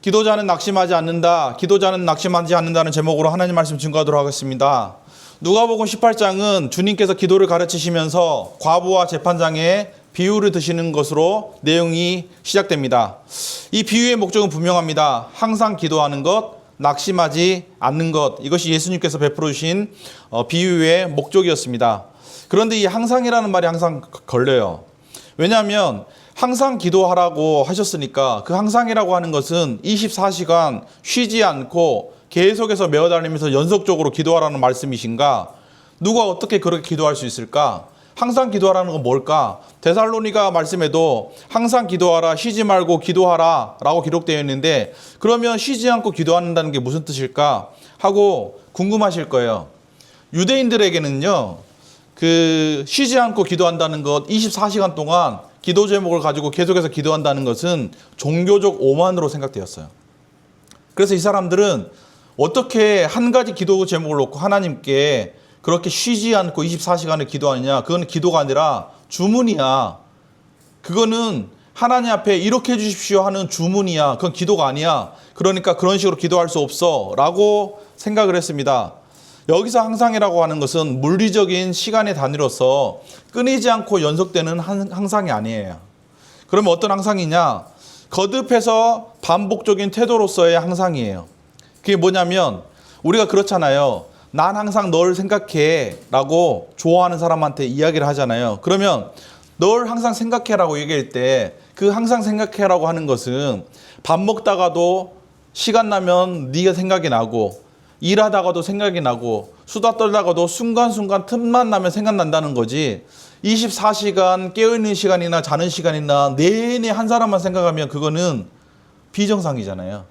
기도자는 낙심하지 않는다. 기도자는 낙심하지 않는다는 제목으로 하나님 말씀 증거하도록 하겠습니다. 누가복음 18장은 주님께서 기도를 가르치시면서 과부와 재판장의 비유를 드시는 것으로 내용이 시작됩니다. 이 비유의 목적은 분명합니다. 항상 기도하는 것, 낙심하지 않는 것, 이것이 예수님께서 베풀어 주신 비유의 목적이었습니다. 그런데 이 항상이라는 말이 항상 걸려요. 왜냐하면 항상 기도하라고 하셨으니까 그 항상이라고 하는 것은 24시간 쉬지 않고 계속해서 메어달리면서 연속적으로 기도하라는 말씀이신가? 누가 어떻게 그렇게 기도할 수 있을까? 항상 기도하라는 건 뭘까? 데살로니가 말씀에도 항상 기도하라, 쉬지 말고 기도하라 라고 기록되어 있는데, 그러면 쉬지 않고 기도한다는 게 무슨 뜻일까? 하고 궁금하실 거예요. 유대인들에게는요, 쉬지 않고 기도한다는 것, 24시간 동안 기도 제목을 가지고 계속해서 기도한다는 것은 종교적 오만으로 생각되었어요. 그래서 이 사람들은 어떻게 한 가지 기도 제목을 놓고 하나님께 그렇게 쉬지 않고 24시간을 기도하느냐? 그건 기도가 아니라 주문이야. 그거는 하나님 앞에 이렇게 해주십시오 하는 주문이야. 그건 기도가 아니야. 그러니까 그런 식으로 기도할 수 없어 라고 생각을 했습니다. 여기서 항상이라고 하는 것은 물리적인 시간의 단위로서 끊이지 않고 연속되는 항상이 아니에요. 그러면 어떤 항상이냐? 거듭해서 반복적인 태도로서의 항상이에요. 그게 뭐냐면 우리가 그렇잖아요. 난 항상 널 생각해 라고 좋아하는 사람한테 이야기를 하잖아요. 그러면 널 항상 생각해 라고 얘기할 때 그 항상 생각해 라고 하는 것은 밥 먹다가도 시간 나면 네가 생각이 나고, 일하다가도 생각이 나고, 수다 떨다가도 순간순간 틈만 나면 생각난다는 거지, 24시간 깨어있는 시간이나 자는 시간이나 내내 한 사람만 생각하면 그거는 비정상이잖아요.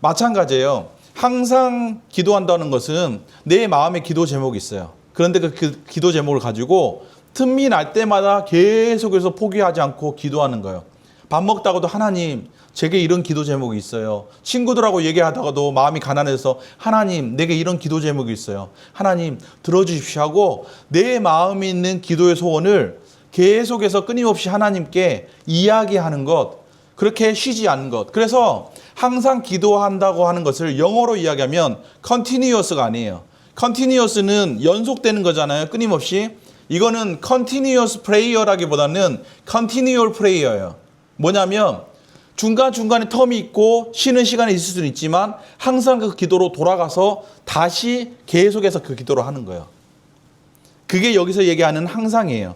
마찬가지예요. 항상 기도한다는 것은 내 마음에 기도 제목이 있어요. 그런데 그 기도 제목을 가지고 틈이 날 때마다 계속해서 포기하지 않고 기도하는 거예요. 밥 먹다가도 하나님, 제게 이런 기도 제목이 있어요. 친구들하고 얘기하다가도 마음이 가난해서 하나님, 내게 이런 기도 제목이 있어요. 하나님, 들어주십시오 하고 내 마음에 있는 기도의 소원을 계속해서 끊임없이 하나님께 이야기하는 것, 그렇게 쉬지 않는 것. 그래서 항상 기도한다고 하는 것을 영어로 이야기하면 continuous가 아니에요. continuous는 연속되는 거잖아요. 끊임없이. 이거는 continuous prayer라기보다는 continual prayer예요. 뭐냐면 중간중간에 텀이 있고 쉬는 시간이 있을 수는 있지만 항상 그 기도로 돌아가서 다시 계속해서 그 기도를 하는 거예요. 그게 여기서 얘기하는 항상이에요.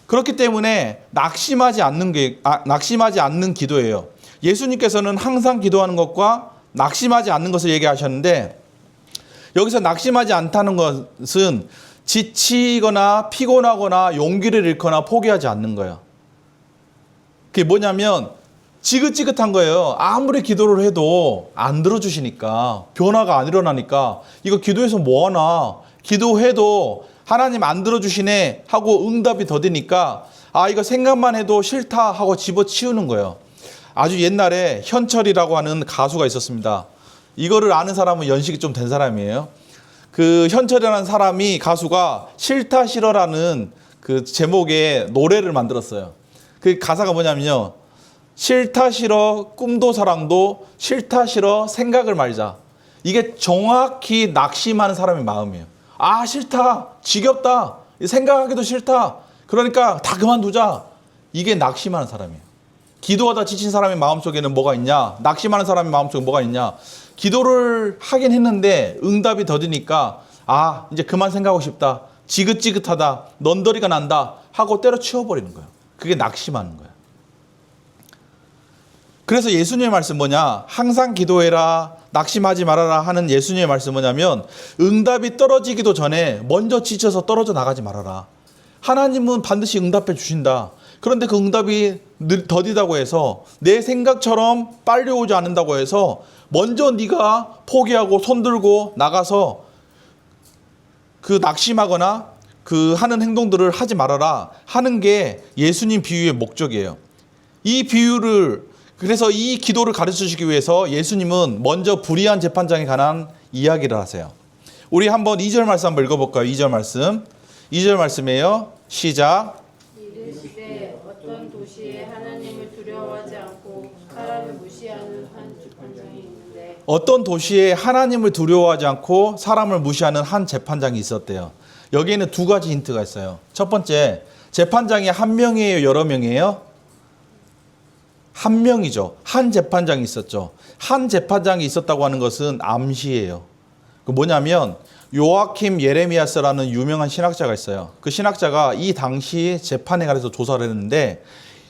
그렇기 때문에 낙심하지 않는 기도예요. 예수님께서는 항상 기도하는 것과 낙심하지 않는 것을 얘기하셨는데, 여기서 낙심하지 않다는 것은 지치거나 피곤하거나 용기를 잃거나 포기하지 않는 거예요. 그게 뭐냐면 지긋지긋한 거예요. 아무리 기도를 해도 안 들어주시니까, 변화가 안 일어나니까 이거 기도해서 뭐하나, 기도해도 하나님 안 들어주시네 하고 응답이 더디니까 이거 생각만 해도 싫다 하고 집어치우는 거예요. 아주 옛날에 현철이라고 하는 가수가 있었습니다. 이거를 아는 사람은 연식이 좀 된 사람이에요. 그 현철이라는 사람이, 가수가 싫다 싫어라는 그 제목의 노래를 만들었어요. 그 가사가 뭐냐면요, 싫다 싫어 꿈도 사랑도 싫다 싫어 생각을 말자. 이게 정확히 낙심하는 사람의 마음이에요. 싫다, 지겹다, 생각하기도 싫다, 그러니까 다 그만두자. 이게 낙심하는 사람이에요. 기도하다 지친 사람의 마음속에는 뭐가 있냐? 낙심하는 사람의 마음속에 뭐가 있냐? 기도를 하긴 했는데 응답이 더디니까 이제 그만 생각하고 싶다, 지긋지긋하다, 넌더리가 난다 하고 때려치워버리는 거예요. 그게 낙심하는 거예요. 그래서 예수님의 말씀 뭐냐? 항상 기도해라, 낙심하지 말아라 하는 예수님의 말씀 뭐냐면, 응답이 떨어지기도 전에 먼저 지쳐서 떨어져 나가지 말아라. 하나님은 반드시 응답해 주신다. 그런데 그 응답이 더디다고 해서, 내 생각처럼 빨리 오지 않는다고 해서 먼저 네가 포기하고 손들고 나가서 그 낙심하거나 그 하는 행동들을 하지 말아라 하는 게 예수님 비유의 목적이에요. 이 비유를, 그래서 이 기도를 가르치시기 위해서 예수님은 먼저 불의한 재판장에 관한 이야기를 하세요. 우리 한번 2절 말씀 한번 읽어볼까요? 2절 말씀이에요. 시작. 이르시되 어떤 도시에 하나님을 두려워하지 않고 사람을 무시 무시하는 한 재판장이 있는데 어떤 도시에 하나님을 두려워하지 않고 사람을 무시하는 한 재판장이 있었대요. 여기에는 두 가지 힌트가 있어요. 첫 번째, 재판장이 한 명이에요, 여러 명이에요? 한 명이죠. 한 재판장이 있었죠. 한 재판장이 있었다고 하는 것은 암시예요. 그 뭐냐면 요아킴 예레미야스라는 유명한 신학자가 있어요. 그 신학자가 이 당시 재판에 관해서 조사를 했는데,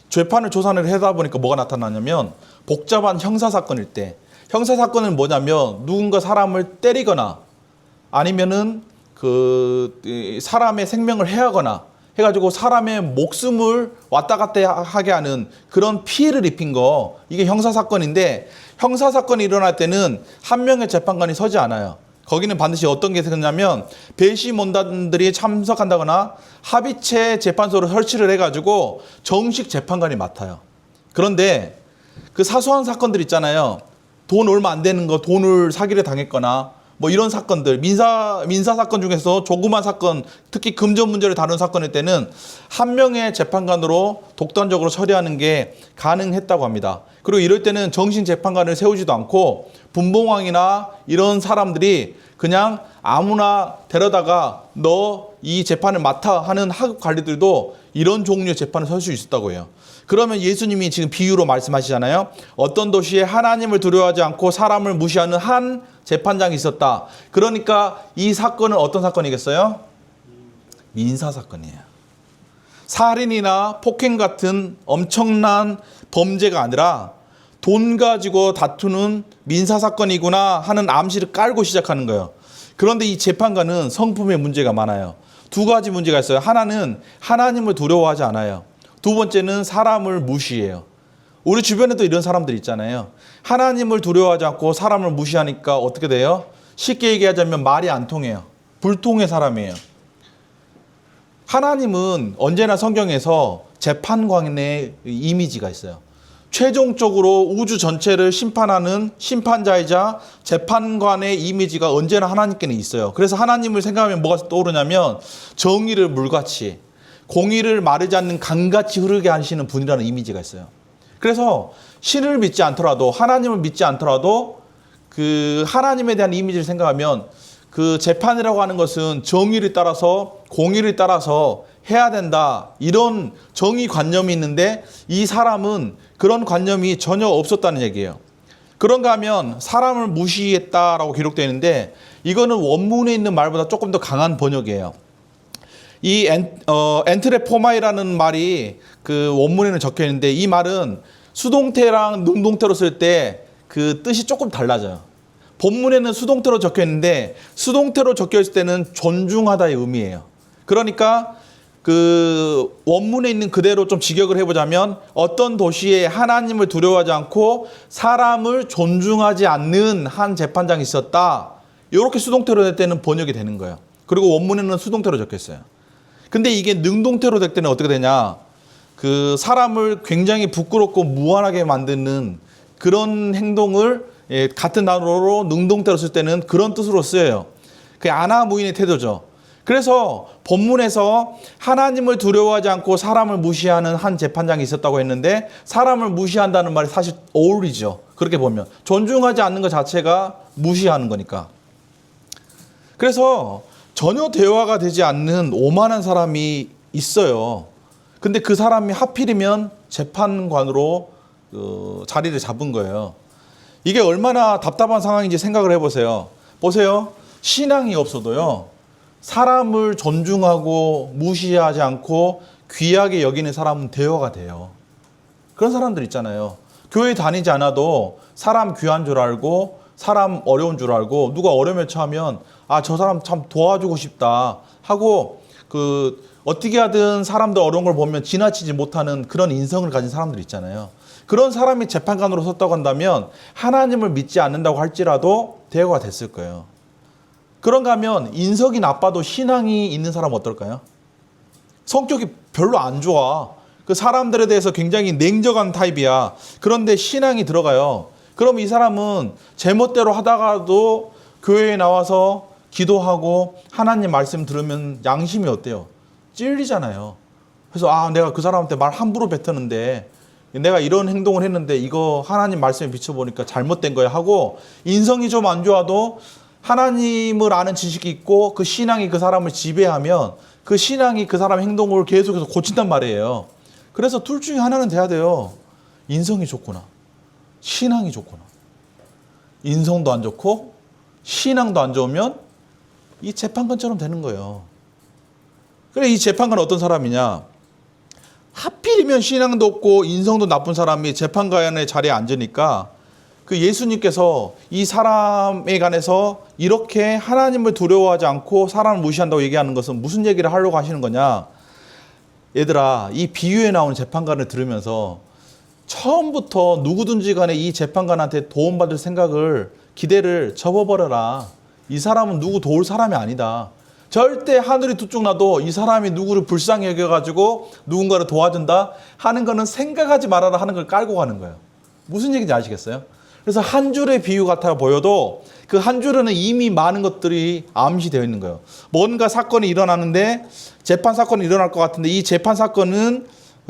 재판을 조사를 하다 보니까 뭐가 나타나냐면 복잡한 형사사건일 때, 형사사건은 뭐냐면 누군가 사람을 때리거나 아니면은 사람의 생명을 해하거나 해가지고 사람의 목숨을 왔다 갔다 하게 하는 그런 피해를 입힌 거, 이게 형사사건인데, 형사사건이 일어날 때는 한 명의 재판관이 서지 않아요. 거기는 반드시 어떤 게 생겼냐면 배심원단들이 참석한다거나 합의체 재판소를 설치를 해가지고 정식 재판관이 맡아요. 그런데 그 사소한 사건들 있잖아요. 돈 얼마 안 되는 거, 돈을 사기를 당했거나 뭐 이런 사건들, 민사 사건 중에서 조그만 사건, 특히 금전 문제를 다룬 사건일 때는 한 명의 재판관으로 독단적으로 처리하는 게 가능했다고 합니다. 그리고 이럴 때는 정식 재판관을 세우지도 않고 분봉왕이나 이런 사람들이 그냥 아무나 데려다가 너 이 재판을 맡아 하는 하급 관리들도 이런 종류의 재판을 설 수 있었다고 해요. 그러면 예수님이 지금 비유로 말씀하시잖아요. 어떤 도시에 하나님을 두려워하지 않고 사람을 무시하는 한 재판장이 있었다. 그러니까 이 사건은 어떤 사건이겠어요? 민사 사건이에요. 살인이나 폭행 같은 엄청난 범죄가 아니라 돈 가지고 다투는 민사 사건이구나 하는 암시를 깔고 시작하는 거예요. 그런데 이 재판관은 성품에 문제가 많아요. 두 가지 문제가 있어요. 하나는 하나님을 두려워하지 않아요. 두 번째는 사람을 무시해요. 우리 주변에도 이런 사람들 있잖아요. 하나님을 두려워하지 않고 사람을 무시하니까 어떻게 돼요? 쉽게 얘기하자면 말이 안 통해요. 불통의 사람이에요. 하나님은 언제나 성경에서 재판관의 이미지가 있어요. 최종적으로 우주 전체를 심판하는 심판자이자 재판관의 이미지가 언제나 하나님께는 있어요. 그래서 하나님을 생각하면 뭐가 떠오르냐면 정의를 물같이, 공의를 마르지 않는 강같이 흐르게 하시는 분이라는 이미지가 있어요. 그래서 신을 믿지 않더라도, 하나님을 믿지 않더라도 그 하나님에 대한 이미지를 생각하면 그 재판이라고 하는 것은 정의를 따라서, 공의를 따라서 해야 된다, 이런 정의관념이 있는데 이 사람은 그런 관념이 전혀 없었다는 얘기예요. 그런가 하면 사람을 무시했다라고 기록되어 있는데, 이거는 원문에 있는 말보다 조금 더 강한 번역이에요. 이 엔트레포마이라는 말이 그 원문에는 적혀 있는데, 이 말은 수동태랑 능동태로 쓸 때 그 뜻이 조금 달라져요. 본문에는 수동태로 적혀 있는데 수동태로 적혀 있을 때는 존중하다의 의미예요. 그러니까 그 원문에 있는 그대로 좀 직역을 해보자면 어떤 도시에 하나님을 두려워하지 않고 사람을 존중하지 않는 한 재판장이 있었다. 이렇게 수동태로 될 때는 번역이 되는 거예요. 그리고 원문에는 수동태로 적혀 있어요. 근데 이게 능동태로 될 때는 어떻게 되냐? 그 사람을 굉장히 부끄럽고 무한하게 만드는 그런 행동을 같은 단어로 능동태로 쓸 때는 그런 뜻으로 쓰여요. 그게 아나무인의 태도죠. 그래서 본문에서 하나님을 두려워하지 않고 사람을 무시하는 한 재판장이 있었다고 했는데, 사람을 무시한다는 말이 사실 어울리죠. 그렇게 보면 존중하지 않는 것 자체가 무시하는 거니까. 그래서 전혀 대화가 되지 않는 오만한 사람이 있어요. 근데 그 사람이 하필이면 재판관으로 자리를 잡은 거예요. 이게 얼마나 답답한 상황인지 생각을 해보세요. 보세요. 신앙이 없어도요, 사람을 존중하고 무시하지 않고 귀하게 여기는 사람은 대화가 돼요. 그런 사람들 있잖아요. 교회 다니지 않아도 사람 귀한 줄 알고, 사람 어려운 줄 알고, 누가 어려움에 처하면 아, 저 사람 참 도와주고 싶다 하고, 어떻게 하든 사람들 어려운 걸 보면 지나치지 못하는 그런 인성을 가진 사람들 있잖아요. 그런 사람이 재판관으로 섰다고 한다면 하나님을 믿지 않는다고 할지라도 대화가 됐을 거예요. 그런가 하면 인성이 나빠도 신앙이 있는 사람은 어떨까요? 성격이 별로 안 좋아. 그 사람들에 대해서 굉장히 냉정한 타입이야. 그런데 신앙이 들어가요. 그럼 이 사람은 제멋대로 하다가도 교회에 나와서 기도하고 하나님 말씀 들으면 양심이 어때요? 찔리잖아요. 그래서 아, 내가 그 사람한테 말 함부로 뱉었는데 내가 이런 행동을 했는데 이거 하나님 말씀에 비춰보니까 잘못된 거야 하고 인성이 좀 안 좋아도 하나님을 아는 지식이 있고 그 신앙이 그 사람을 지배하면 그 신앙이 그 사람 행동을 계속해서 고친단 말이에요. 그래서 둘 중에 하나는 돼야 돼요. 인성이 좋구나. 신앙이 좋구나. 인성도 안 좋고 신앙도 안 좋으면 이 재판관처럼 되는 거예요. 그래, 이 재판관은 어떤 사람이냐? 하필이면 신앙도 없고 인성도 나쁜 사람이 재판관의 자리에 앉으니까 그 예수님께서 이 사람에 관해서 이렇게 하나님을 두려워하지 않고 사람을 무시한다고 얘기하는 것은 무슨 얘기를 하려고 하시는 거냐? 얘들아, 이 비유에 나오는 재판관을 들으면서 처음부터 누구든지 간에 이 재판관한테 도움받을 생각을, 기대를 접어버려라. 이 사람은 누구 도울 사람이 아니다. 절대 하늘이 두 쪽 나도 이 사람이 누구를 불쌍히 여겨가지고 누군가를 도와준다 하는 거는 생각하지 말아라 하는 걸 깔고 가는 거예요. 무슨 얘기인지 아시겠어요? 그래서 한 줄의 비유 같아 보여도 그 한 줄에는 이미 많은 것들이 암시되어 있는 거예요. 뭔가 사건이 일어나는데 재판 사건이 일어날 것 같은데 이 재판 사건은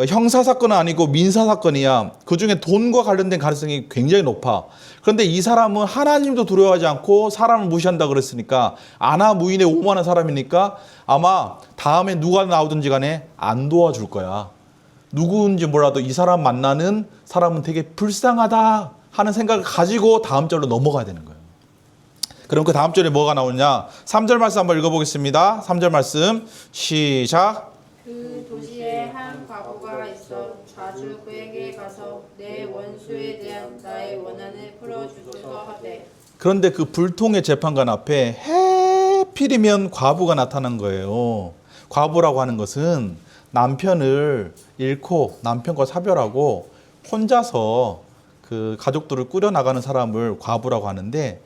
형사 사건은 아니고 민사 사건이야. 그중에 돈과 관련된 가능성이 굉장히 높아. 그런데 이 사람은 하나님도 두려워하지 않고 사람을 무시한다 그랬으니까 아나무인의 오만한 사람이니까 아마 다음에 누가 나오든지 간에 안 도와줄 거야. 누구인지 몰라도 이 사람 만나는 사람은 되게 불쌍하다 하는 생각을 가지고 다음 절로 넘어가야 되는 거예요. 그럼 그 다음 절에 뭐가 나오냐? 3절 말씀 한번 읽어보겠습니다. 3절 말씀 시작. 그 도시에 한 과부가 있어 자주 그에게 가서 내 원수에 대한 나의 원한을 풀어주소서 하되. 그런데 그 불통의 재판관 앞에 해필이면 과부가 나타난 거예요. 과부라고 하는 것은 남편을 잃고 남편과 사별하고 혼자서 그 가족들을 꾸려나가는 사람을 과부라고 하는데,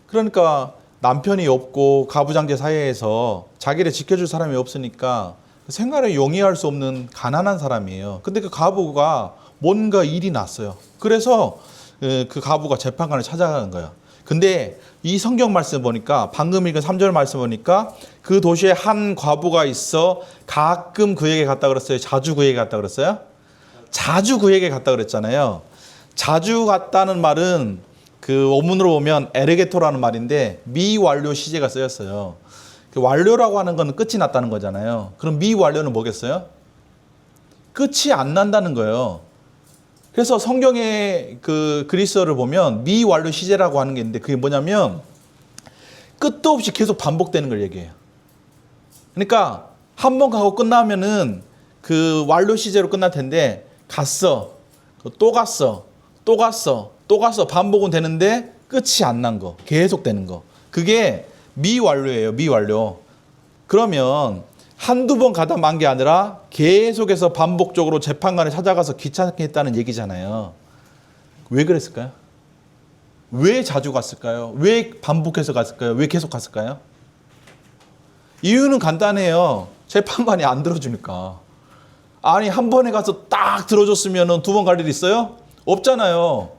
그러니까 남편이 없고 가부장제 사회에서 자기를 지켜줄 사람이 없으니까 생활에 용이할 수 없는 가난한 사람이에요. 근데 그 가부가 뭔가 일이 났어요. 그래서 그 가부가 재판관을 찾아가는 거예요. 근데 이 성경 말씀 보니까, 방금 읽은 3절 말씀 보니까 그 도시에 한 과부가 있어 가끔 그에게 갔다 그랬어요? 자주 그에게 갔다 그랬어요? 자주 그에게 갔다 그랬잖아요. 자주 갔다는 말은 그 원문으로 보면 에르게토라는 말인데 미완료 시제가 쓰였어요. 그 완료라고 하는 건 끝이 났다는 거잖아요. 그럼 미완료는 뭐겠어요? 끝이 안 난다는 거예요. 그래서 성경의 그 그리스어를 보면 미완료 시제라고 하는 게 있는데 그게 뭐냐면 끝도 없이 계속 반복되는 걸 얘기해요. 그러니까 한 번 가고 끝나면은 그 완료 시제로 끝날 텐데 갔어, 또 갔어, 또 갔어, 또 갔어 반복은 되는데 끝이 안 난 거, 계속 되는 거. 그게 미완료예요. 미완료. 그러면 한두 번 가다 만 게 아니라 계속해서 반복적으로 재판관에 찾아가서 귀찮게 했다는 얘기잖아요. 왜 그랬을까요? 왜 자주 갔을까요? 왜 반복해서 갔을까요? 왜 계속 갔을까요? 이유는 간단해요. 재판관이 안 들어주니까. 아니, 한 번에 가서 딱 들어줬으면 두 번 갈 일 있어요? 없잖아요.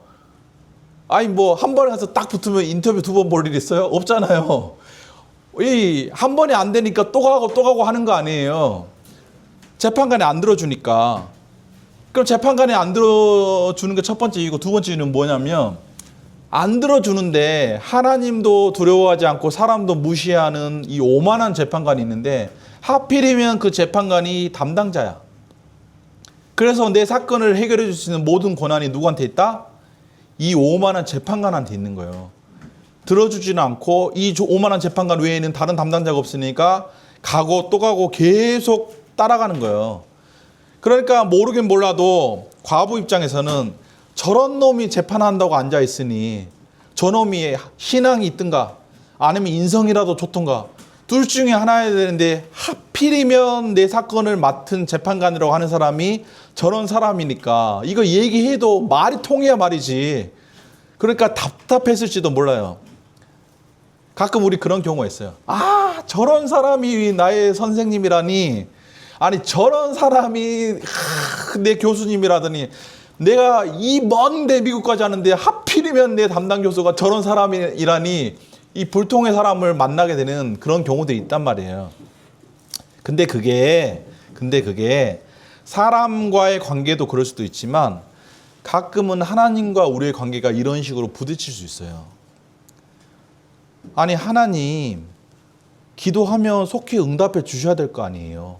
아니, 뭐 한 번에 가서 딱 붙으면 인터뷰 두 번 볼 일 있어요? 없잖아요. 이 한 번에 안 되니까 또 가고 하는 거 아니에요. 재판관이 안 들어주니까. 그럼 재판관이 안 들어주는 게 첫 번째 이유고, 두 번째 이유는 뭐냐면 안 들어주는데 하나님도 두려워하지 않고 사람도 무시하는 이 오만한 재판관이 있는데 하필이면 그 재판관이 담당자야. 그래서 내 사건을 해결해 줄 수 있는 모든 권한이 누구한테 있다? 이 오만한 재판관한테 있는 거예요. 들어주지는 않고 이 오만한 재판관 외에는 다른 담당자가 없으니까 가고 또 가고 계속 따라가는 거예요. 그러니까 모르긴 몰라도 과부 입장에서는 저런 놈이 재판한다고 앉아있으니 저놈이 신앙이 있든가 아니면 인성이라도 좋던가 둘 중에 하나여야 되는데 하필이면 내 사건을 맡은 재판관이라고 하는 사람이 저런 사람이니까 이거 얘기해도 말이 통해야 말이지. 그러니까 답답했을지도 몰라요. 가끔 우리 그런 경우가 있어요. 아, 저런 사람이 나의 선생님이라니. 아니, 저런 사람이 내 교수님이라더니 내가 이 먼데 미국까지 하는데 하필이면 내 담당 교수가 저런 사람이라니 이 불통의 사람을 만나게 되는 그런 경우들이 있단 말이에요. 근데 그게 사람과의 관계도 그럴 수도 있지만 가끔은 하나님과 우리의 관계가 이런 식으로 부딪힐 수 있어요. 아니, 하나님, 기도하면 속히 응답해 주셔야 될 거 아니에요.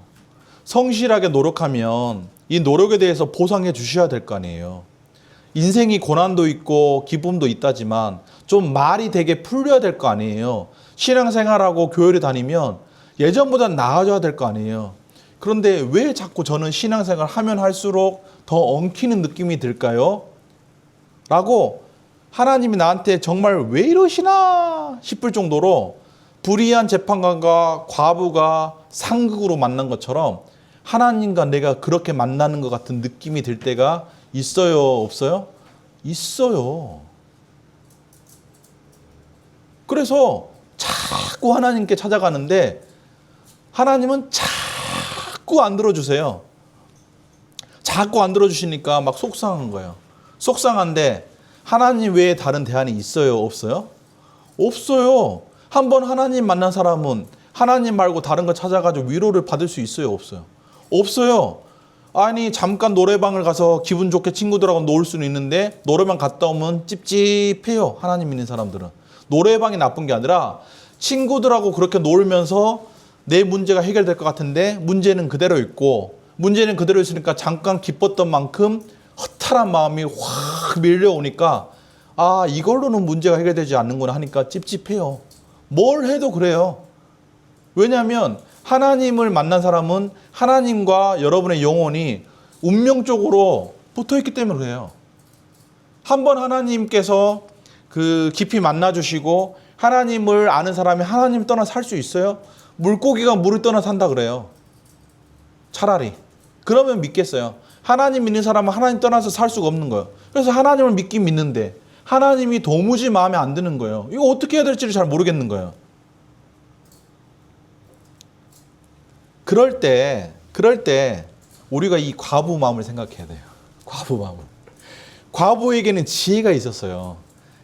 성실하게 노력하면 이 노력에 대해서 보상해 주셔야 될 거 아니에요. 인생이 고난도 있고 기쁨도 있다지만 좀 말이 되게 풀려야 될 거 아니에요. 신앙생활하고 교회를 다니면 예전보다 나아져야 될 거 아니에요. 그런데 왜 자꾸 저는 신앙생활 하면 할수록 더 엉키는 느낌이 들까요? 라고 하나님이 나한테 정말 왜 이러시나 싶을 정도로 불의한 재판관과 과부가 상극으로 만난 것처럼 하나님과 내가 그렇게 만나는 것 같은 느낌이 들 때가 있어요, 없어요? 있어요. 그래서 자꾸 하나님께 찾아가는데 하나님은 자꾸 안 들어주세요. 자꾸 안 들어주시니까 막 속상한 거예요. 속상한데 하나님 외에 다른 대안이 있어요, 없어요? 없어요. 한번 하나님 만난 사람은 하나님 말고 다른 거 찾아가지고 위로를 받을 수 있어요, 없어요? 없어요. 아니, 잠깐 노래방을 가서 기분 좋게 친구들하고 놀 수는 있는데 노래방 갔다 오면 찝찝해요, 하나님 믿는 사람들은. 노래방이 나쁜 게 아니라 친구들하고 그렇게 놀면서 내 문제가 해결될 것 같은데 문제는 그대로 있고, 문제는 그대로 있으니까 잠깐 기뻤던 만큼 허탈한 마음이 확 밀려오니까 아, 이걸로는 문제가 해결되지 않는구나 하니까 찝찝해요. 뭘 해도 그래요. 왜냐하면 하나님을 만난 사람은 하나님과 여러분의 영혼이 운명적으로 붙어있기 때문에 그래요. 한번 하나님께서 그 깊이 만나주시고 하나님을 아는 사람이 하나님 떠나 살 수 있어요? 물고기가 물을 떠나 산다 그래요. 차라리. 그러면 믿겠어요. 하나님 믿는 사람은 하나님 떠나서 살 수가 없는 거예요. 그래서 하나님을 믿긴 믿는데 하나님이 도무지 마음에 안 드는 거예요. 이거 어떻게 해야 될지를 잘 모르겠는 거예요. 그럴 때 우리가 이 과부 마음을 생각해야 돼요. 과부 마음을. 과부에게는 지혜가 있었어요.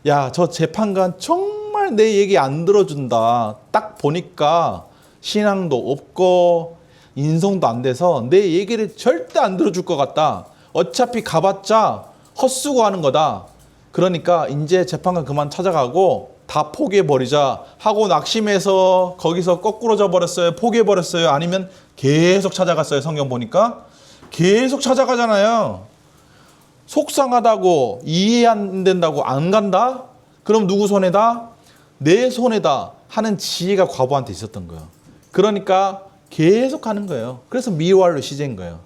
야, 저 재판관 정말 내 얘기 안 들어준다. 딱 보니까 신앙도 없고 인성도 안 돼서 내 얘기를 절대 안 들어줄 것 같다. 어차피 가봤자 헛수고하는 거다. 그러니까 이제 재판관 그만 찾아가고 다 포기해버리자 하고 낙심해서 거기서 거꾸로져 버렸어요. 포기해버렸어요. 아니면 계속 찾아갔어요. 성경 보니까 계속 찾아가잖아요. 속상하다고 이해 안 된다고 안 간다? 그럼 누구 손에다? 내 손에다 하는 지혜가 과부한테 있었던 거예요. 그러니까 계속 가는 거예요. 그래서 미워할로 시제인 거예요.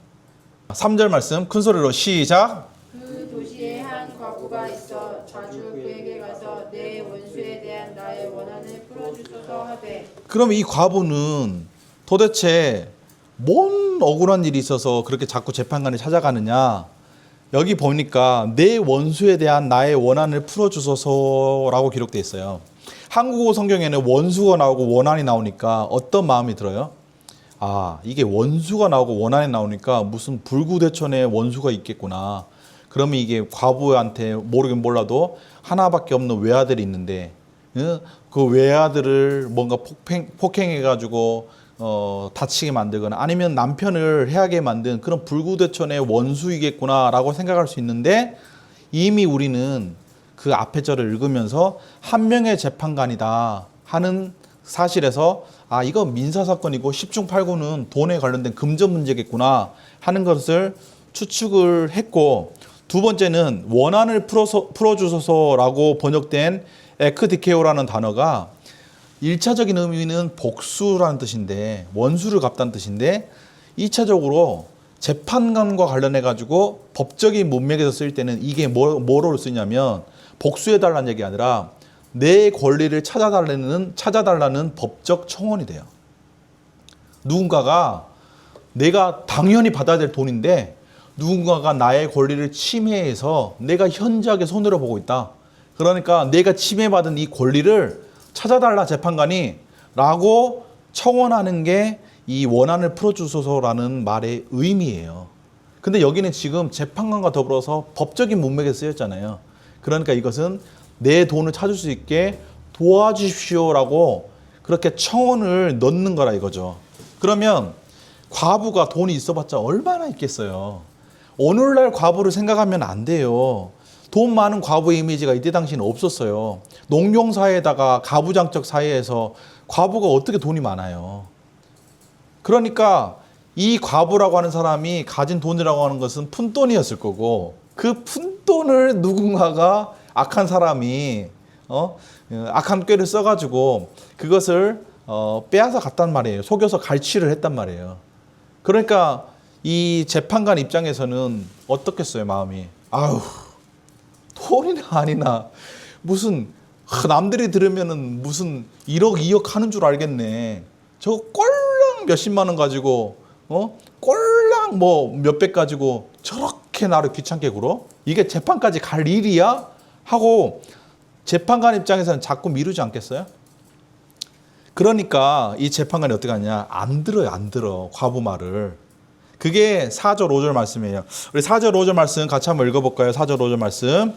3절 말씀 큰 소리로 시작. 그 도시에 한 과부가 있어 자주 그에게 가서 내 원수에 대한 나의 원한을 풀어주소서 하되. 그럼 이 과부는 도대체 뭔 억울한 일이 있어서 그렇게 자꾸 재판관을 찾아가느냐? 여기 보니까 내 원수에 대한 나의 원한을 풀어주소서라고 기록되어 있어요. 한국어 성경에는 원수가 나오고 원한이 나오니까 어떤 마음이 들어요? 아, 이게 원수가 나오고 원한이 나오니까 무슨 불구대천에 원수가 있겠구나. 그러면 이게 과부한테 모르긴 몰라도 하나밖에 없는 외아들이 있는데 그 외아들을 뭔가 폭행해가지고 다치게 만들거나 아니면 남편을 해하게 만든 그런 불구대천의 원수이겠구나라고 생각할 수 있는데 이미 우리는 그 앞에 절을 읽으면서 한 명의 재판관이다 하는 사실에서 아, 이거 민사사건이고 10중 8구는 돈에 관련된 금전 문제겠구나 하는 것을 추측을 했고, 두 번째는 원한을 풀어주소서라고 번역된 에크디케오라는 단어가 1차적인 의미는 복수라는 뜻인데, 원수를 갚다는 뜻인데, 2차적으로 재판관과 관련해 가지고 법적인 문맥에서 쓸 때는 이게 뭐로 쓰냐면 복수해달라는 얘기 아니라 내 권리를 찾아달라는 법적 청원이 돼요. 누군가가 내가 당연히 받아야 될 돈인데 누군가가 나의 권리를 침해해서 내가 현저하게 손해를 보고 있다. 그러니까 내가 침해받은 이 권리를 찾아달라 재판관이 라고 청원하는 게 이 원한을 풀어주소서라는 말의 의미예요. 근데 여기는 지금 재판관과 더불어서 법적인 문맥에 쓰였잖아요. 그러니까 이것은 내 돈을 찾을 수 있게 도와주십시오라고 그렇게 청원을 넣는 거라 이거죠. 그러면 과부가 돈이 있어봤자 얼마나 있겠어요. 오늘날 과부를 생각하면 안 돼요. 돈 많은 과부의 이미지가 이때 당시에는 없었어요. 농경사회에다가 가부장적 사회에서 과부가 어떻게 돈이 많아요. 그러니까 이 과부라고 하는 사람이 가진 돈이라고 하는 것은 푼돈이었을 거고, 그 푼돈을 누군가가 악한 사람이 악한 꾀를 써가지고 그것을 빼앗아 갔단 말이에요. 속여서 갈취를 했단 말이에요. 그러니까 이 재판관 입장에서는 어떻겠어요, 마음이. 아유, 돈이나 아니나 무슨 남들이 들으면은 무슨 1억 2억 하는 줄 알겠네. 저거 꼴랑 몇십만 원 가지고 꼴랑 뭐 몇백 가지고 저렇게 나를 귀찮게 굴어? 이게 재판까지 갈 일이야? 하고 재판관 입장에서는 자꾸 미루지 않겠어요? 그러니까 이 재판관이 어떻게 하냐? 안 들어요, 안 들어. 과부 말을. 그게 4절 5절 말씀이에요. 우리 4절 5절 말씀 같이 한번 읽어볼까요? 4절 5절 말씀.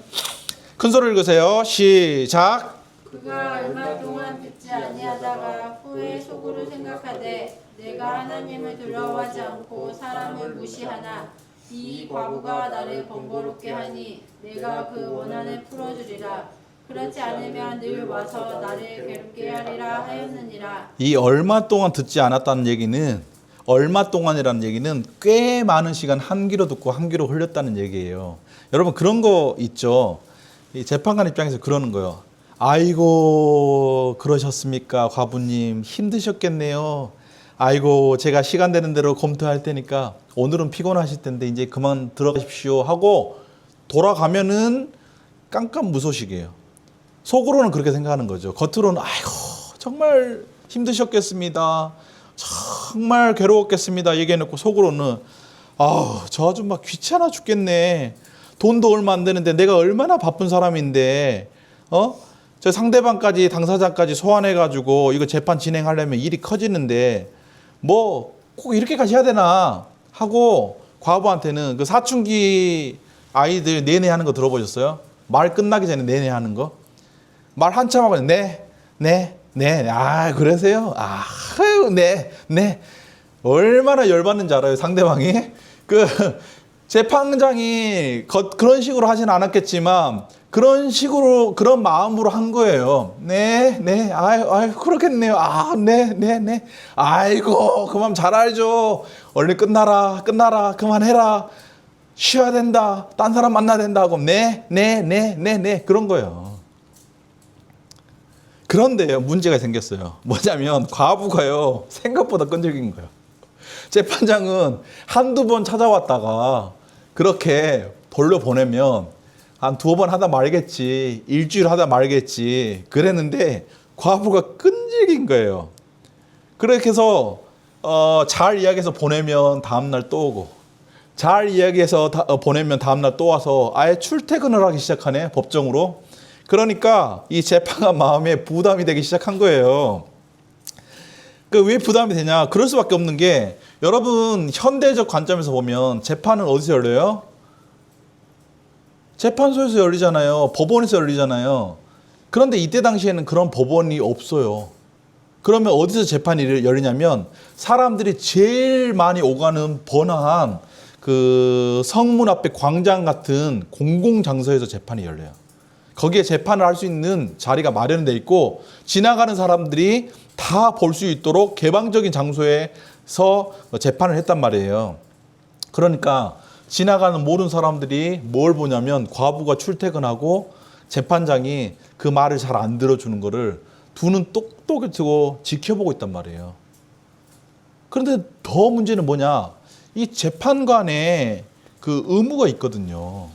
큰 소리를 읽으세요. 시작. 그가 얼마 동안 듣지 아니하다가 후에 속으로 생각하되 내가 하나님을 두려워하지 않고 사람을 무시하나 이 과부가 나를 번거롭게 하니 내가 그 원한을 풀어주리라. 그렇지 않으면 늘 와서 나를 괴롭게 하리라 하였느니라. 이 얼마 동안 듣지 않았다는 얘기는, 얼마 동안이라는 얘기는 꽤 많은 시간 한 귀로 듣고 한 귀로 흘렸다는 얘기예요. 여러분 그런 거 있죠. 이 재판관 입장에서 그러는 거예요. 아이고 그러셨습니까 과부님, 힘드셨겠네요. 아이고 제가 시간 되는 대로 검토할 테니까 오늘은 피곤하실 텐데 이제 그만 들어가십시오 하고 돌아가면은 깜깜무소식이에요. 속으로는 그렇게 생각하는 거죠. 겉으로는 아이고 정말 힘드셨겠습니다, 정말 괴로웠겠습니다 얘기해놓고 속으로는 아우 저 아줌마 귀찮아 죽겠네, 돈도 얼마 안 되는데 내가 얼마나 바쁜 사람인데 저 상대방까지 당사자까지 소환해가지고 이거 재판 진행하려면 일이 커지는데 뭐 꼭 이렇게까지 해야 되나 하고 과부한테는 그 사춘기 아이들 내내 하는 거 들어보셨어요? 말 끝나기 전에 내내 하는 거? 말 한참 하고 네, 아 그러세요? 네. 얼마나 열받는지 알아요, 상대방이? 그 재판장이 그런 식으로 하진 않았겠지만 그런 식으로 그런 마음으로 한 거예요. 네, 아유 그렇겠네요. 네. 아이고 그만 잘 알죠. 얼른 끝나라, 그만해라. 쉬어야 된다. 딴 사람 만나야 된다 하고 네 그런 거예요. 그런데요 문제가 생겼어요. 뭐냐면 과부가요 생각보다 끈질긴 거예요. 재판장은 한두 번 찾아왔다가 그렇게 돌려보내면 한 2번 하다 말겠지, 일주일 하다 말겠지 그랬는데 과부가 끈질긴 거예요. 그렇게 해서 잘 이야기해서 보내면 다음날 또 오고, 잘 이야기해서 보내면 다음날 또 와서 아예 출퇴근을 하기 시작하네, 법정으로. 그러니까 이 재판관 마음에 부담이 되기 시작한 거예요. 그 왜 부담이 되냐? 그럴 수밖에 없는 게, 여러분 현대적 관점에서 보면 재판은 어디서 열려요? 재판소에서 열리잖아요. 법원에서 열리잖아요. 그런데 이때 당시에는 그런 법원이 없어요. 그러면 어디서 재판이 열리냐면 사람들이 제일 많이 오가는 번화한 그 성문 앞에 광장 같은 공공장소에서 재판이 열려요. 거기에 재판을 할 수 있는 자리가 마련되어 있고 지나가는 사람들이 다 볼 수 있도록 개방적인 장소에서 재판을 했단 말이에요. 그러니까 지나가는 모든 사람들이 뭘 보냐면 과부가 출퇴근하고 재판장이 그 말을 잘 안 들어주는 거를 두 눈 똑똑히 뜨고 지켜보고 있단 말이에요. 그런데 더 문제는 뭐냐? 이 재판관에 그 의무가 있거든요.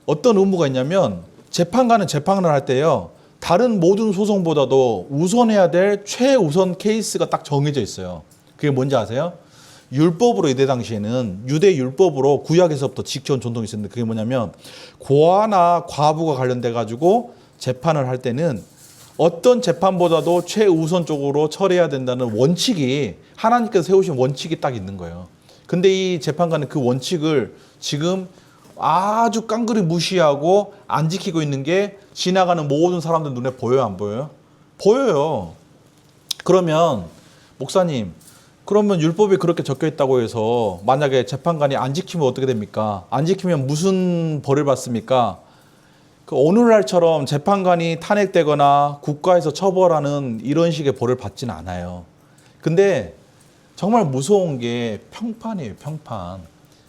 어떤 의무가 있냐면 재판관은 재판을 할 때요, 다른 모든 소송보다도 우선해야 될 최우선 케이스가 딱 정해져 있어요. 그게 뭔지 아세요? 율법으로 이때 당시에는 유대 율법으로 구약에서부터 지켜온 전통이 있었는데 그게 뭐냐면 고아나 과부가 관련돼 가지고 재판을 할 때는 어떤 재판보다도 최우선적으로 처리해야 된다는 원칙이, 하나님께서 세우신 원칙이 딱 있는 거예요. 근데 이 재판관은 그 원칙을 지금 아주 깡그리 무시하고 안 지키고 있는 게 지나가는 모든 사람들 눈에 보여요, 안 보여요? 보여요. 그러면 목사님, 그러면 율법에 그렇게 적혀 있다고 해서 만약에 재판관이 안 지키면 어떻게 됩니까? 안 지키면 무슨 벌을 받습니까? 그 오늘날처럼 재판관이 탄핵되거나 국가에서 처벌하는 이런 식의 벌을 받지는 않아요. 근데 정말 무서운 게 평판이에요, 평판.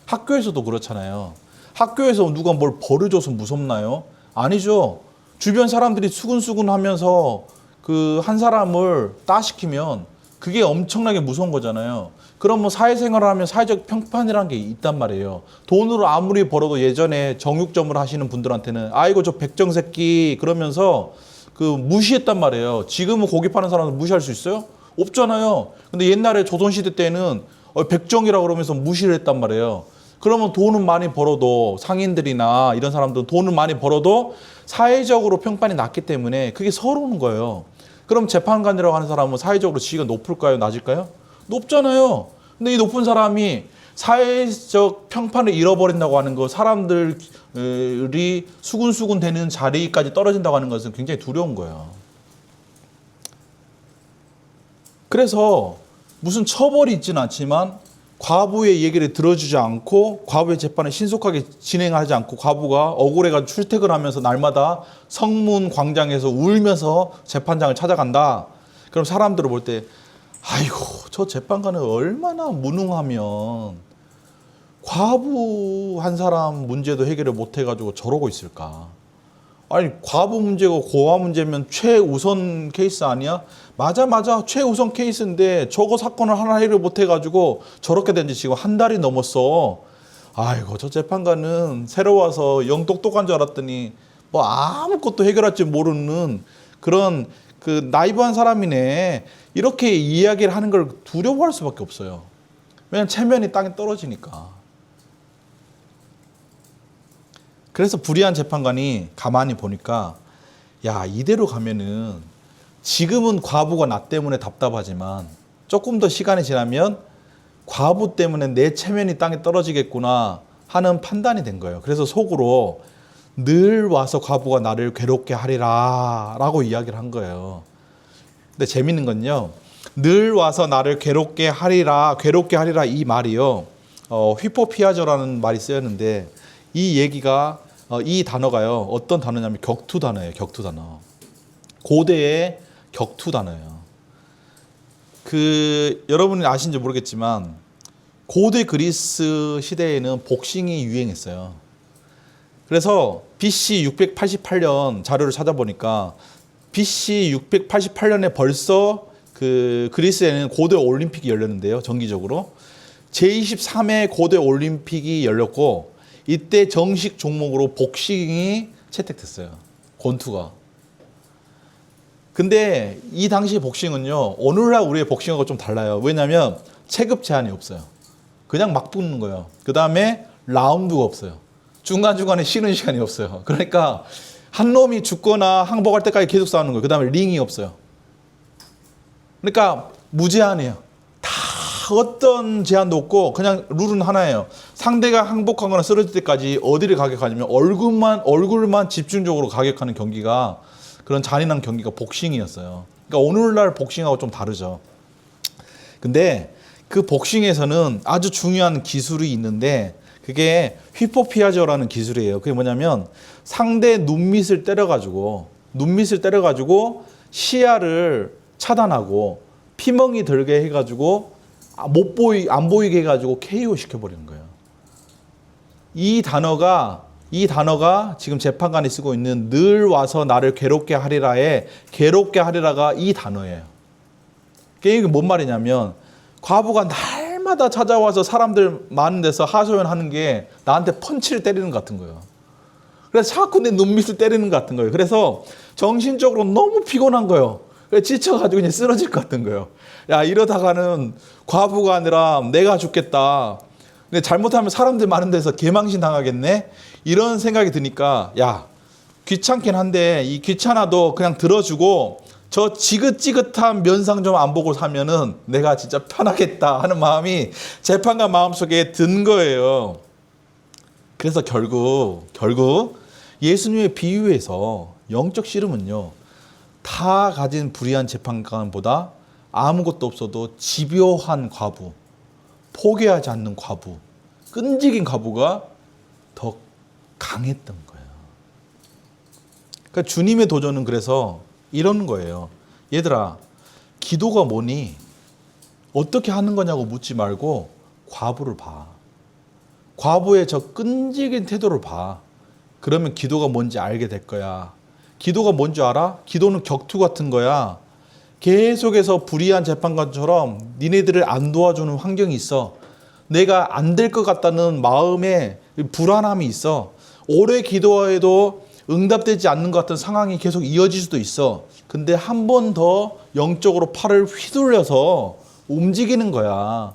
학교에서도 그렇잖아요. 학교에서 누가 뭘 벌을 줘서 무섭나요? 아니죠. 주변 사람들이 수근수근 하면서 그 한 사람을 따시키면 그게 엄청나게 무서운 거잖아요. 그럼 뭐 사회생활을 하면 사회적 평판이라는 게 있단 말이에요. 돈으로 아무리 벌어도 예전에 정육점을 하시는 분들한테는 아이고 저 백정 새끼 그러면서 그 무시했단 말이에요. 지금은 고기 파는 사람을 무시할 수 있어요? 없잖아요. 근데 옛날에 조선시대 때는 백정이라 그러면서 무시를 했단 말이에요. 그러면 돈은 많이 벌어도 상인들이나 이런 사람들은 돈을 많이 벌어도 사회적으로 평판이 낮기 때문에 그게 서러운 거예요. 그럼 재판관이라고 하는 사람은 사회적으로 지위가 높을까요? 낮을까요? 높잖아요. 근데 이 높은 사람이 사회적 평판을 잃어버린다고 하는 거, 사람들이 수군수군 되는 자리까지 떨어진다고 하는 것은 굉장히 두려운 거예요. 그래서 무슨 처벌이 있지는 않지만 과부의 얘기를 들어주지 않고 과부의 재판을 신속하게 진행하지 않고 과부가 억울해가지고 출퇴근하면서 날마다 성문 광장에서 울면서 재판장을 찾아간다. 그럼 사람들을 볼 때 아이고 저 재판관은 얼마나 무능하면 과부 한 사람 문제도 해결을 못해가지고 저러고 있을까. 아니 과부 문제고 고아 문제면 최우선 케이스 아니야? 맞아 최우선 케이스인데 저거 사건을 하나 해결 못해가지고 저렇게 된 지 지금 한 달이 넘었어. 아이고 저 재판관은 새로 와서 영 똑똑한 줄 알았더니 뭐 아무것도 해결할 줄 모르는 그런 그 나이브한 사람이네. 이렇게 이야기를 하는 걸 두려워할 수밖에 없어요. 왜냐면 체면이 땅에 떨어지니까. 그래서 불의한 재판관이 가만히 보니까 야 이대로 가면은 지금은 과부가 나 때문에 답답하지만 조금 더 시간이 지나면 과부 때문에 내 체면이 땅에 떨어지겠구나 하는 판단이 된 거예요. 그래서 속으로 늘 와서 과부가 나를 괴롭게 하리라 라고 이야기를 한 거예요. 근데 재밌는 건요. 늘 와서 나를 괴롭게 하리라 이 말이요. 휘포피아저라는 말이 쓰였는데 이 얘기가 이 단어가요. 어떤 단어냐면 격투 단어예요. 격투 단어. 고대의 격투 단어예요. 그 여러분이 아신지 모르겠지만 고대 그리스 시대에는 복싱이 유행했어요. 그래서 BC 688년 자료를 찾아보니까 BC 688년에 벌써 그 그리스에는 고대 올림픽이 열렸는데요. 정기적으로 제23회 고대 올림픽이 열렸고 이때 정식 종목으로 복싱이 채택됐어요. 권투가. 근데 이 당시 복싱은요. 오늘날 우리의 복싱하고 좀 달라요. 왜냐하면 체급 제한이 없어요. 그냥 막 붙는 거예요. 그 다음에 라운드가 없어요. 중간중간에 쉬는 시간이 없어요. 그러니까 한 놈이 죽거나 항복할 때까지 계속 싸우는 거예요. 그 다음에 링이 없어요. 그러니까 무제한이에요. 다 어떤 제한도 없고 그냥 룰은 하나예요. 상대가 항복하거나 쓰러질 때까지 어디를 가격하냐면 얼굴만 집중적으로 가격하는 경기가 그런 잔인한 경기가 복싱이었어요. 그러니까 오늘날 복싱하고 좀 다르죠. 근데 그 복싱에서는 아주 중요한 기술이 있는데 그게 휘포피아저라는 기술이에요. 그게 뭐냐면 상대 눈밑을 때려가지고 시야를 차단하고 피멍이 들게 해가지고 안 보이게 해가지고 KO 시켜버리는 거예요. 이 단어가 지금 재판관이 쓰고 있는 늘 와서 나를 괴롭게 하리라의 괴롭게 하리라가 이 단어예요. 이게 뭔 말이냐면 과부가 날마다 찾아와서 사람들 많은 데서 하소연하는 게 나한테 펀치를 때리는 것 같은 거예요. 그래서 자꾸 내 눈밑을 때리는 것 같은 거예요. 그래서 정신적으로 너무 피곤한 거예요. 그래서 지쳐가지고 그냥 쓰러질 것 같은 거예요. 야 이러다가는 과부가 아니라 내가 죽겠다. 근데 잘못하면 사람들 많은 데서 개망신 당하겠네. 이런 생각이 드니까 야 귀찮긴 한데 이 귀찮아도 그냥 들어주고 저 지긋지긋한 면상 좀 안 보고 사면은 내가 진짜 편하겠다 하는 마음이 재판관 마음속에 든 거예요. 그래서 결국 예수님의 비유에서 영적 씨름은요 다 가진 불의한 재판관보다 아무것도 없어도 집요한 과부, 포기하지 않는 과부, 끈질긴 과부가 더 강했던 거예요. 그러니까 주님의 도전은 그래서 이런 거예요. 얘들아, 기도가 뭐니? 어떻게 하는 거냐고 묻지 말고 과부를 봐. 과부의 저 끈질긴 태도를 봐. 그러면 기도가 뭔지 알게 될 거야. 기도가 뭔지 알아? 기도는 격투 같은 거야. 계속해서 불의한 재판관처럼 니네들을 안 도와주는 환경이 있어. 내가 안 될 것 같다는 마음에 불안함이 있어. 오래 기도해도 응답되지 않는 것 같은 상황이 계속 이어질 수도 있어. 근데 한 번 더 영적으로 팔을 휘둘려서 움직이는 거야.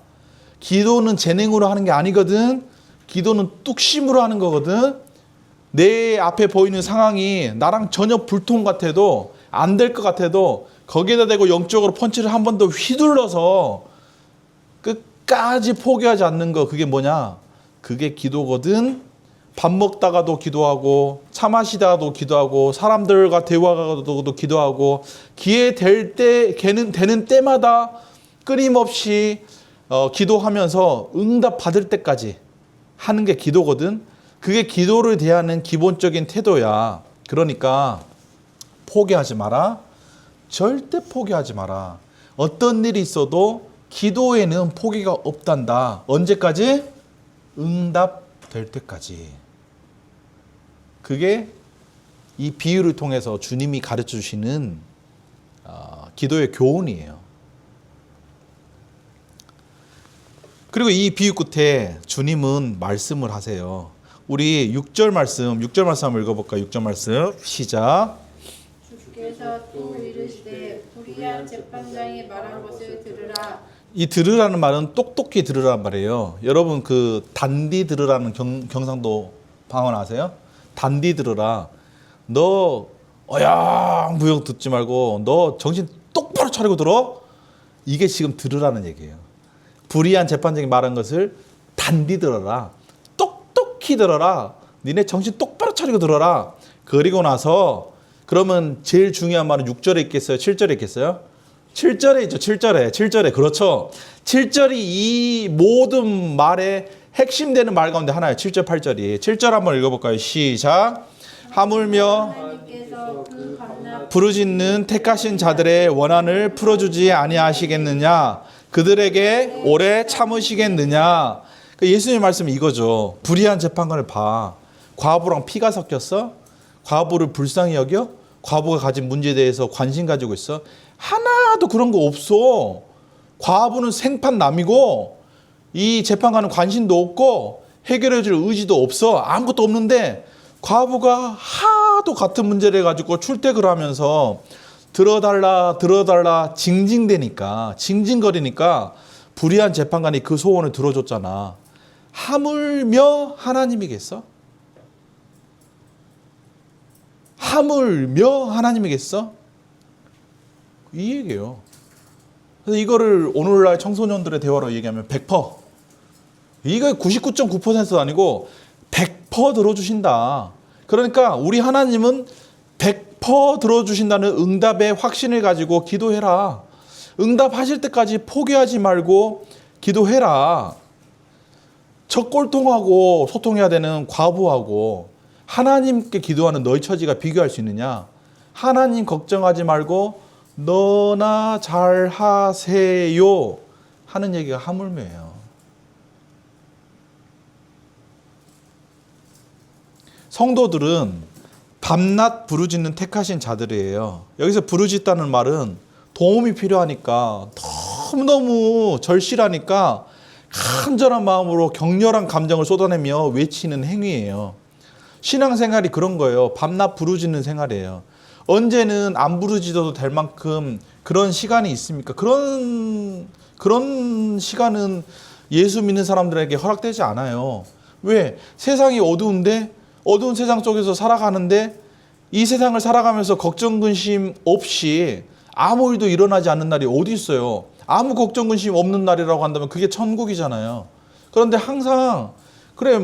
기도는 재능으로 하는 게 아니거든. 기도는 뚝심으로 하는 거거든. 내 앞에 보이는 상황이 나랑 전혀 불통 같아도 안 될 것 같아도 거기에다 대고 영적으로 펀치를 한 번 더 휘둘러서 끝까지 포기하지 않는 거, 그게 뭐냐? 그게 기도거든. 밥 먹다가도 기도하고 차 마시다가도 기도하고 사람들과 대화하다가도 기도하고 기회 되는 때마다 끊임없이 기도하면서 응답 받을 때까지 하는 게 기도거든. 그게 기도를 대하는 기본적인 태도야. 그러니까 포기하지 마라. 절대 포기하지 마라. 어떤 일이 있어도 기도에는 포기가 없단다. 언제까지? 응답될 때까지. 그게 이 비유를 통해서 주님이 가르쳐 주시는 기도의 교훈이에요. 그리고 이 비유 끝에 주님은 말씀을 하세요. 우리 6절 말씀 한번 읽어볼까요? 6절 말씀 시작. 주께서 또 이르시되 불의한 재판장이 말한 것을 들으라. 이 들으라는 말은 똑똑히 들으라는 말이에요. 여러분 그 단디 들으라는 경상도 방언 아세요? 단디 들으라. 너 어영부영 듣지 말고 너 정신 똑바로 차리고 들어. 이게 지금 들으라는 얘기예요. 불의한 재판장이 말한 것을 단디 들어라. 똑똑히 들어라. 니네 정신 똑바로 차리고 들어라. 그리고 나서 그러면 제일 중요한 말은 6절에 있겠어요? 7절에 있겠어요? 7절에 있죠. 7절에. 그렇죠. 7절이 이 모든 말의 핵심되는 말 가운데 하나예요. 7절, 8절이. 7절 한번 읽어볼까요? 시작. 하물며 하나님께서 그 밤낮 부르짖는 택하신 자들의 원한을 풀어주지 아니하시겠느냐? 그들에게 오래 참으시겠느냐? 예수님의 말씀이 이거죠. 불의한 재판관을 봐. 과부랑 피가 섞였어? 과부를 불쌍히 여겨? 과부가 가진 문제에 대해서 관심 가지고 있어? 하나도 그런 거 없어. 과부는 생판남이고 이 재판관은 관심도 없고 해결해 줄 의지도 없어. 아무것도 없는데 과부가 하도 같은 문제를 가지고 출퇴근을 하면서 들어달라 징징거리니까 불의한 재판관이 그 소원을 들어줬잖아. 하물며 하나님이겠어? 하물며 하나님이겠어? 이 얘기예요. 그래서 이거를 오늘날 청소년들의 대화로 얘기하면 100%. 이거 99.9%도 아니고 100% 들어주신다. 그러니까 우리 하나님은 100% 들어주신다는 응답의 확신을 가지고 기도해라. 응답하실 때까지 포기하지 말고 기도해라. 저 꼴통하고 소통해야 되는 과부하고 하나님께 기도하는 너희 처지가 비교할 수 있느냐? 하나님 걱정하지 말고 너나 잘하세요 하는 얘기가 하물며예요. 성도들은 밤낮 부르짖는 택하신 자들이에요. 여기서 부르짖다는 말은 도움이 필요하니까 너무너무 절실하니까 간절한 마음으로 격렬한 감정을 쏟아내며 외치는 행위예요. 신앙생활이 그런 거예요. 밤낮 부르짖는 생활이에요. 언제는 안 부르짖어도 될 만큼 그런 시간이 있습니까? 그런 시간은 예수 믿는 사람들에게 허락되지 않아요. 왜? 세상이 어두운데 어두운 세상 속에서 살아가는데 이 세상을 살아가면서 걱정 근심 없이 아무 일도 일어나지 않는 날이 어디 있어요? 아무 걱정 근심 없는 날이라고 한다면 그게 천국이잖아요. 그런데 항상 그래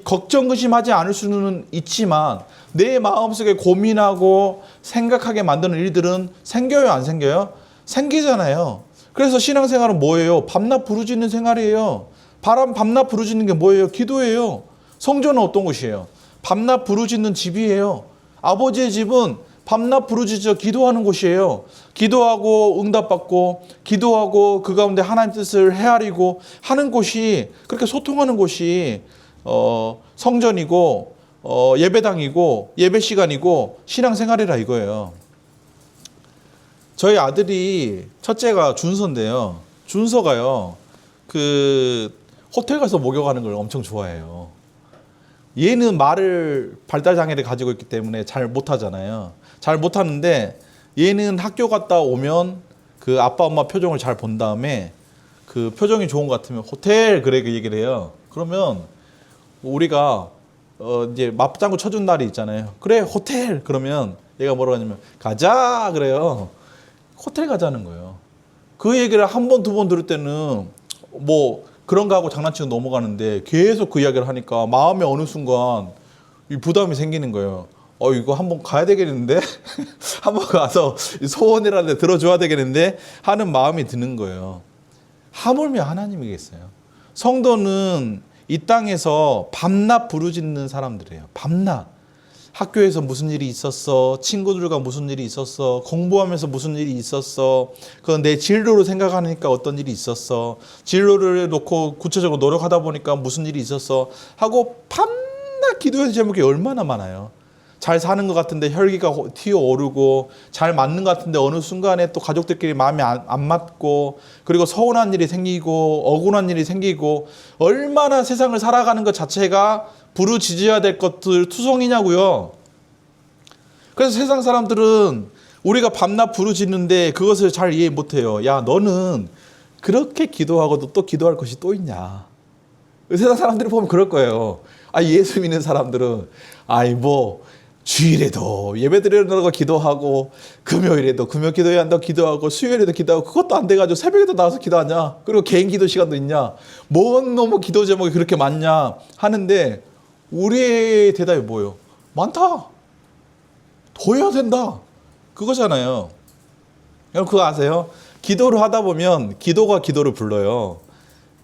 걱정 근심하지 않을 수는 있지만 내 마음속에 고민하고 생각하게 만드는 일들은 생겨요, 안 생겨요? 생기잖아요. 그래서 신앙생활은 뭐예요? 밤낮 부르짖는 생활이에요. 밤낮 부르짖는 게 뭐예요? 기도예요. 성전은 어떤 곳이에요? 밤낮 부르짖는 집이에요. 아버지의 집은 밤낮 부르짖어 기도하는 곳이에요. 기도하고 응답받고 기도하고 그 가운데 하나님 뜻을 헤아리고 하는 곳이, 그렇게 소통하는 곳이 성전이고 예배당이고 예배 시간이고 신앙생활이라 이거예요. 저희 아들이 첫째가 준서인데요. 준서가요. 그 호텔 가서 목욕하는 걸 엄청 좋아해요. 얘는 말을 발달 장애를 가지고 있기 때문에 잘 못하잖아요. 잘 못하는데 얘는 학교 갔다 오면 그 아빠 엄마 표정을 잘 본 다음에 그 표정이 좋은 것 같으면 호텔 그래 그 얘기를 해요. 그러면 우리가 이제 맞장구 쳐준 날이 있잖아요. 그래 호텔 그러면 얘가 뭐라고 하냐면 가자 그래요. 호텔 가자는 거예요. 그 얘기를 한 번, 두 번 들을 때는 뭐 그런 거 하고 장난치고 넘어가는데 계속 그 이야기를 하니까 마음에 어느 순간 이 부담이 생기는 거예요. 이거 한번 가야 되겠는데? 한번 가서 소원이라도 들어줘야 되겠는데? 하는 마음이 드는 거예요. 하물며 하나님이겠어요. 성도는 이 땅에서 밤낮 부르짖는 사람들이에요. 밤낮. 학교에서 무슨 일이 있었어? 친구들과 무슨 일이 있었어? 공부하면서 무슨 일이 있었어? 그건 내 진로로 생각하니까 어떤 일이 있었어? 진로를 놓고 구체적으로 노력하다 보니까 무슨 일이 있었어? 하고 밤낮 기도의 제목이 얼마나 많아요. 잘 사는 것 같은데 혈기가 튀어오르고 잘 맞는 것 같은데 어느 순간에 또 가족들끼리 마음이 안 맞고 그리고 서운한 일이 생기고 억울한 일이 생기고 얼마나 세상을 살아가는 것 자체가 부르짖어야 될 것들 투성이냐고요. 그래서 세상 사람들은 우리가 밤낮 부르짖는데 그것을 잘 이해 못해요. 야 너는 그렇게 기도하고도 또 기도할 것이 또 있냐. 세상 사람들이 보면 그럴 거예요. 예수 믿는 사람들은 뭐 주일에도 예배 드리려고 기도하고 금요일에도 금요 기도해야 한다고 기도하고 수요일에도 기도하고 그것도 안 돼가지고 새벽에도 나와서 기도하냐. 그리고 개인 기도 시간도 있냐. 뭔 너무 기도 제목이 그렇게 많냐 하는데 우리의 대답이 뭐예요? 많다. 더 해야 된다. 그거잖아요. 여러분 그거 아세요? 기도를 하다 보면 기도가 기도를 불러요.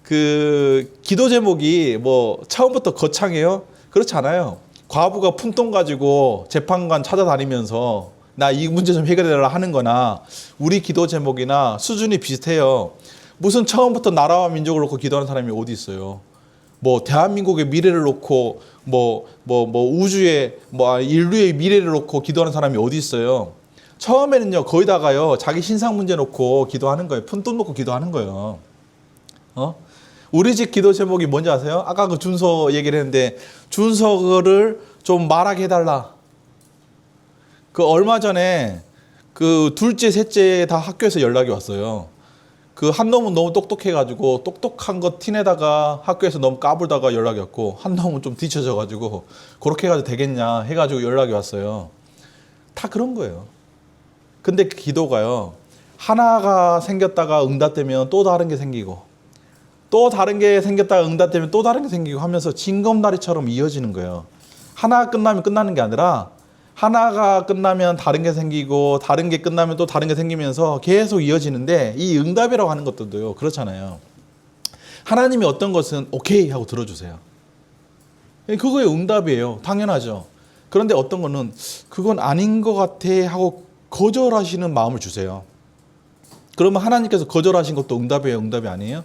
그 기도 제목이 뭐 처음부터 거창해요? 그렇지 않아요. 과부가 푼돈 가지고 재판관 찾아다니면서 나 이 문제 좀 해결해라 하는 거나 우리 기도 제목이나 수준이 비슷해요. 무슨 처음부터 나라와 민족을 놓고 기도하는 사람이 어디 있어요? 뭐 대한민국의 미래를 놓고 뭐 우주의 인류의 미래를 놓고 기도하는 사람이 어디 있어요? 처음에는요 거기다가요 자기 신상 문제 놓고 기도하는 거예요. 푼돈 놓고 기도하는 거예요. 우리 집 기도 제목이 뭔지 아세요? 아까 그 준서 얘기를 했는데 준서를 좀 말하게 해달라. 그 얼마 전에 그 둘째 셋째 다 학교에서 연락이 왔어요. 그 한 놈은 너무 똑똑해가지고 똑똑한 거 티내다가 학교에서 너무 까불다가 연락이 왔고 한 놈은 좀 뒤쳐져가지고 그렇게 해가지고 되겠냐 해가지고 연락이 왔어요. 다 그런 거예요. 근데 그 기도가요 하나가 생겼다가 응답되면 또 다른 게 생기고 또 다른 게 생겼다가 응답되면 또 다른 게 생기고 하면서 징검다리처럼 이어지는 거예요. 하나 끝나면 끝나는 게 아니라 하나가 끝나면 다른 게 생기고 다른 게 끝나면 또 다른 게 생기면서 계속 이어지는데 이 응답이라고 하는 것들도요 그렇잖아요. 하나님이 어떤 것은 오케이 하고 들어주세요. 그거의 응답이에요. 당연하죠. 그런데 어떤 거는 그건 아닌 것 같아 하고 거절하시는 마음을 주세요. 그러면 하나님께서 거절하신 것도 응답이에요? 응답이 아니에요?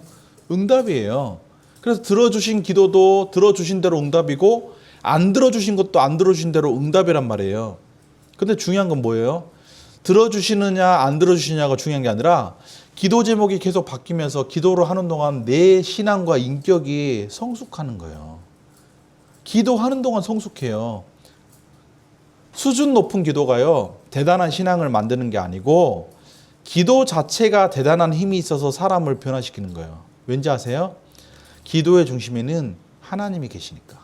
응답이에요. 그래서 들어주신 기도도 들어주신 대로 응답이고 안 들어주신 것도 안 들어주신 대로 응답이란 말이에요. 근데 중요한 건 뭐예요? 들어주시느냐 안 들어주시냐가 중요한 게 아니라 기도 제목이 계속 바뀌면서 기도를 하는 동안 내 신앙과 인격이 성숙하는 거예요. 기도하는 동안 성숙해요. 수준 높은 기도가요 대단한 신앙을 만드는 게 아니고 기도 자체가 대단한 힘이 있어서 사람을 변화시키는 거예요. 왠지 아세요? 기도의 중심에는 하나님이 계시니까.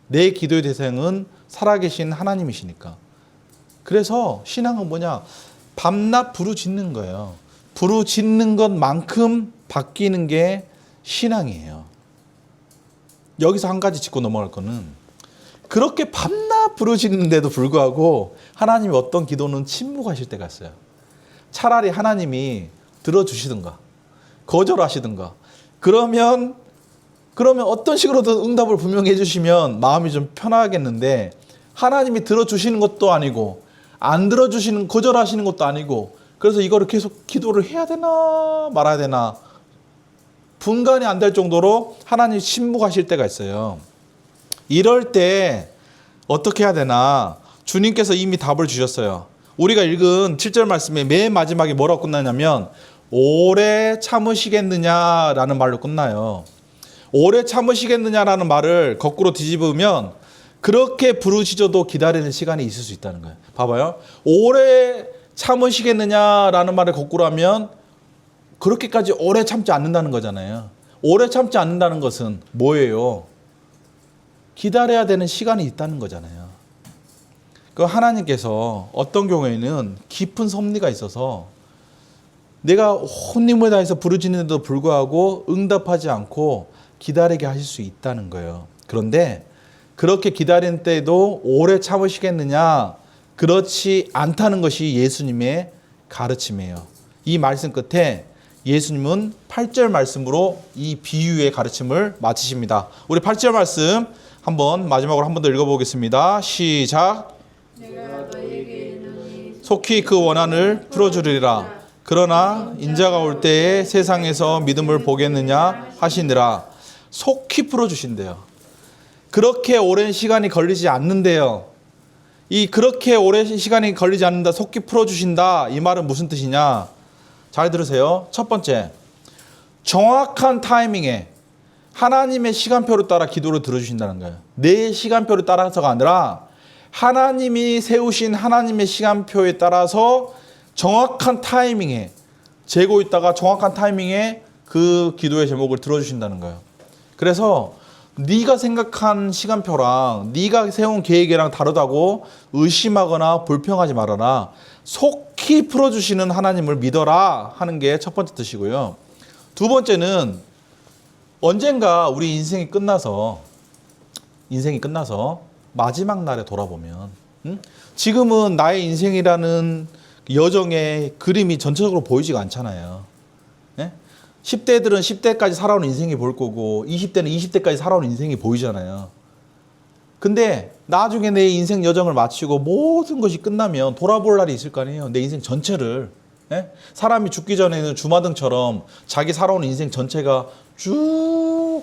내 기도의 대상은 살아계신 하나님이시니까. 그래서 신앙은 뭐냐? 밤낮 부르짖는 거예요. 부르짖는 것만큼 바뀌는 게 신앙이에요. 여기서 한 가지 짚고 넘어갈 거는 그렇게 밤낮 부르짖는데도 불구하고 하나님이 어떤 기도는 침묵하실 때가 있어요. 차라리 하나님이 들어주시든가 거절하시든가 그러면 어떤 식으로든 응답을 분명히 해주시면 마음이 좀 편하겠는데 하나님이 들어주시는 것도 아니고 안 들어주시는 거절하시는 것도 아니고 그래서 이거를 계속 기도를 해야 되나 말아야 되나 분간이 안 될 정도로 하나님이 침묵하실 때가 있어요. 이럴 때 어떻게 해야 되나? 주님께서 이미 답을 주셨어요. 우리가 읽은 7절 말씀에 맨 마지막에 뭐라고 끝나냐면 오래 참으시겠느냐라는 말로 끝나요. 오래 참으시겠느냐라는 말을 거꾸로 뒤집으면 그렇게 부르시져도 기다리는 시간이 있을 수 있다는 거예요. 봐봐요. 오래 참으시겠느냐라는 말을 거꾸로 하면 그렇게까지 오래 참지 않는다는 거잖아요. 오래 참지 않는다는 것은 뭐예요? 기다려야 되는 시간이 있다는 거잖아요. 그 하나님께서 어떤 경우에는 깊은 섭리가 있어서 내가 온 힘을 다해서 부르짖는데도 불구하고 응답하지 않고 기다리게 하실 수 있다는 거예요. 그런데 그렇게 기다리는 때에도 오래 참으시겠느냐? 그렇지 않다는 것이 예수님의 가르침이에요. 이 말씀 끝에 예수님은 8절 말씀으로 이 비유의 가르침을 마치십니다. 우리 8절 말씀 한번 마지막으로 한 번 더 읽어보겠습니다. 시작. 내가 너희에게 이르노니 속히 그 원한을 풀어주리라. 그러나 인자가 올 때에 세상에서 믿음을 보겠느냐 하시니라. 속히 풀어주신대요. 그렇게 오랜 시간이 걸리지 않는데요. 이 그렇게 오랜 시간이 걸리지 않는다, 속히 풀어주신다, 이 말은 무슨 뜻이냐? 잘 들으세요. 첫 번째, 정확한 타이밍에 하나님의 시간표를 따라 기도를 들어주신다는 거예요. 내 시간표를 따라서가 아니라 하나님이 세우신 하나님의 시간표에 따라서 정확한 타이밍에 재고 있다가 정확한 타이밍에 그 기도의 제목을 들어주신다는 거예요. 그래서 네가 생각한 시간표랑 네가 세운 계획이랑 다르다고 의심하거나 불평하지 말아라. 속히 풀어주시는 하나님을 믿어라 하는 게 첫 번째 뜻이고요. 두 번째는 언젠가 우리 인생이 끝나서 마지막 날에 돌아보면 지금은 나의 인생이라는 여정의 그림이 전체적으로 보이지가 않잖아요. 10대들은 10대까지 살아온 인생이 보일 거고 20대는 20대까지 살아온 인생이 보이잖아요. 근데 나중에 내 인생 여정을 마치고 모든 것이 끝나면 돌아볼 날이 있을 거 아니에요. 내 인생 전체를. 사람이 죽기 전에는 주마등처럼 자기 살아온 인생 전체가 쭉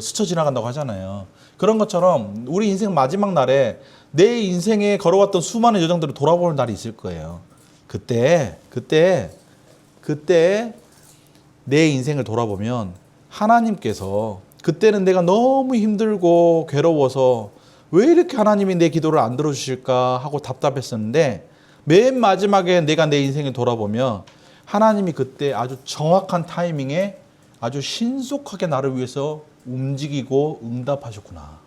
스쳐 지나간다고 하잖아요. 그런 것처럼 우리 인생 마지막 날에 내 인생에 걸어왔던 수많은 여정들을 돌아볼 날이 있을 거예요. 그때 내 인생을 돌아보면 하나님께서 그때는 내가 너무 힘들고 괴로워서 왜 이렇게 하나님이 내 기도를 안 들어주실까 하고 답답했었는데 맨 마지막에 내가 내 인생을 돌아보면 하나님이 그때 아주 정확한 타이밍에 아주 신속하게 나를 위해서 움직이고 응답하셨구나.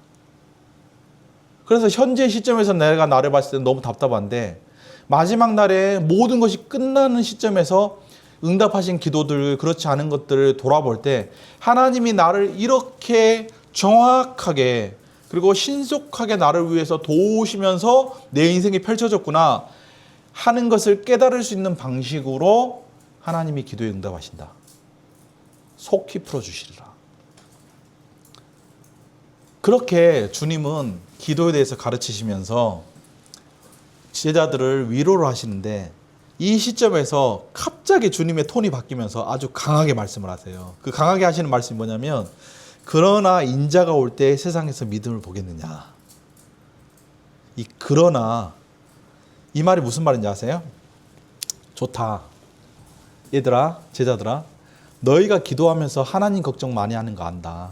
그래서 현재 시점에서 내가 나를 봤을 때는 너무 답답한데 마지막 날에 모든 것이 끝나는 시점에서 응답하신 기도들, 그렇지 않은 것들을 돌아볼 때 하나님이 나를 이렇게 정확하게 그리고 신속하게 나를 위해서 도우시면서 내 인생이 펼쳐졌구나 하는 것을 깨달을 수 있는 방식으로 하나님이 기도에 응답하신다. 속히 풀어주시리라. 그렇게 주님은 기도에 대해서 가르치시면서 제자들을 위로를 하시는데 이 시점에서 갑자기 주님의 톤이 바뀌면서 아주 강하게 말씀을 하세요. 그 강하게 하시는 말씀이 뭐냐면 그러나 인자가 올 때 세상에서 믿음을 보겠느냐. 이 그러나 이 말이 무슨 말인지 아세요? 좋다. 얘들아, 제자들아, 너희가 기도하면서 하나님 걱정 많이 하는 거 안다.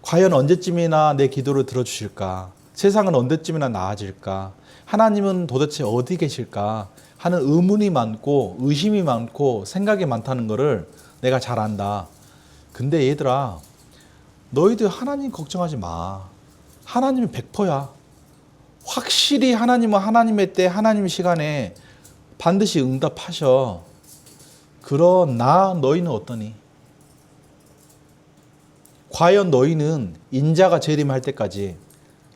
과연 언제쯤이나 내 기도를 들어주실까? 세상은 언제쯤이나 나아질까? 하나님은 도대체 어디 계실까? 하는 의문이 많고 의심이 많고 생각이 많다는 것을 내가 잘 안다. 근데 얘들아, 너희들 하나님 걱정하지 마. 하나님은 100%야. 확실히 하나님은 하나님의 때 하나님의 시간에 반드시 응답하셔. 그러나 너희는 어떠니? 과연 너희는 인자가 재림할 때까지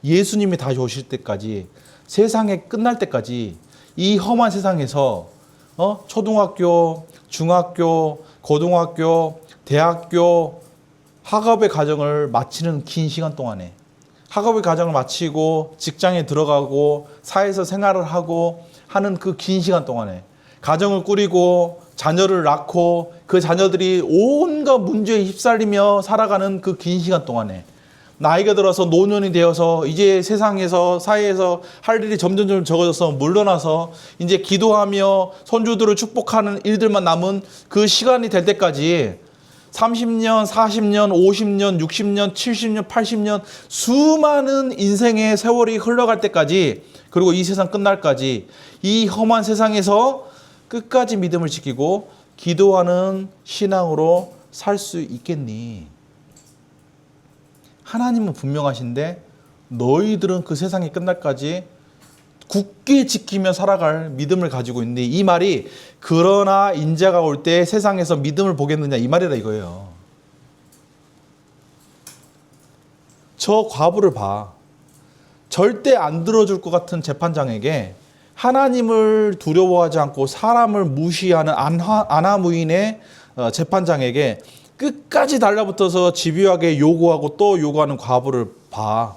예수님이 다시 오실 때까지 세상에 끝날 때까지 이 험한 세상에서 초등학교, 중학교, 고등학교, 대학교 학업의 과정을 마치는 긴 시간 동안에 학업의 과정을 마치고 직장에 들어가고 사회에서 생활을 하고 하는 그 긴 시간 동안에 가정을 꾸리고 자녀를 낳고 그 자녀들이 온갖 문제에 휩쓸리며 살아가는 그 긴 시간 동안에 나이가 들어서 노년이 되어서 이제 세상에서 사회에서 할 일이 점점 적어져서 물러나서 이제 기도하며 손주들을 축복하는 일들만 남은 그 시간이 될 때까지 30년, 40년, 50년, 60년, 70년, 80년 수많은 인생의 세월이 흘러갈 때까지 그리고 이 세상 끝날까지 이 험한 세상에서 끝까지 믿음을 지키고 기도하는 신앙으로 살 수 있겠니? 하나님은 분명하신데 너희들은 그 세상이 끝날까지 굳게 지키며 살아갈 믿음을 가지고 있는데 이 말이 그러나 인자가 올 때 세상에서 믿음을 보겠느냐 이 말이라 이거예요. 저 과부를 봐. 절대 안 들어줄 것 같은 재판장에게 하나님을 두려워하지 않고 사람을 무시하는 안하무인의 재판장에게 끝까지 달라붙어서 집요하게 요구하고 또 요구하는 과부를 봐.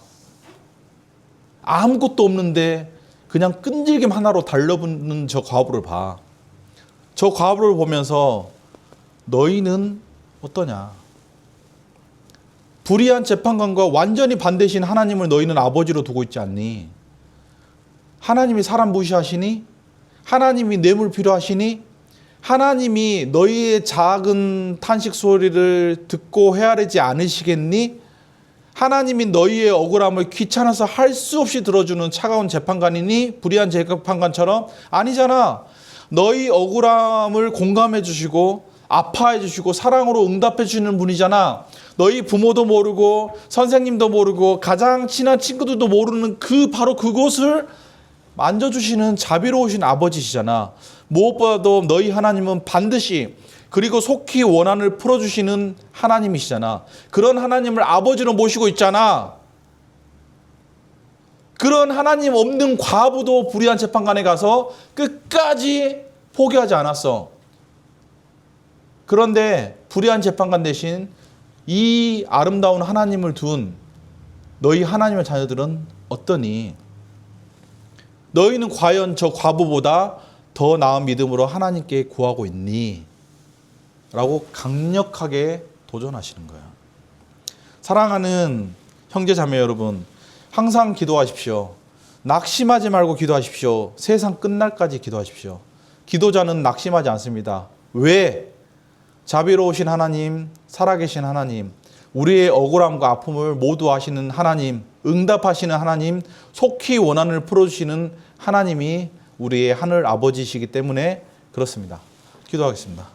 아무것도 없는데 그냥 끈질김 하나로 달려붙는 저 과부를 봐. 저 과부를 보면서 너희는 어떠냐? 불의한 재판관과 완전히 반대신 하나님을 너희는 아버지로 두고 있지 않니? 하나님이 사람 무시하시니? 하나님이 뇌물 필요하시니? 하나님이 너희의 작은 탄식 소리를 듣고 헤아리지 않으시겠니? 하나님이 너희의 억울함을 귀찮아서 할 수 없이 들어주는 차가운 재판관이니? 불의한 재판관처럼? 아니잖아. 너희 억울함을 공감해 주시고 아파해 주시고 사랑으로 응답해 주시는 분이잖아. 너희 부모도 모르고 선생님도 모르고 가장 친한 친구들도 모르는 바로 그곳을 만져주시는 자비로우신 아버지시잖아. 무엇보다도 너희 하나님은 반드시 그리고 속히 원한을 풀어주시는 하나님이시잖아. 그런 하나님을 아버지로 모시고 있잖아. 그런 하나님 없는 과부도 불의한 재판관에 가서 끝까지 포기하지 않았어. 그런데 불의한 재판관 대신 이 아름다운 하나님을 둔 너희 하나님의 자녀들은 어떠니? 너희는 과연 저 과부보다 더 나은 믿음으로 하나님께 구하고 있니? 라고 강력하게 도전하시는 거예요. 사랑하는 형제 자매 여러분, 항상 기도하십시오. 낙심하지 말고 기도하십시오. 세상 끝날까지 기도하십시오. 기도자는 낙심하지 않습니다. 왜? 자비로우신 하나님, 살아계신 하나님, 우리의 억울함과 아픔을 모두 아시는 하나님, 응답하시는 하나님, 속히 원한을 풀어주시는 하나님이 우리의 하늘 아버지이시기 때문에 그렇습니다. 기도하겠습니다.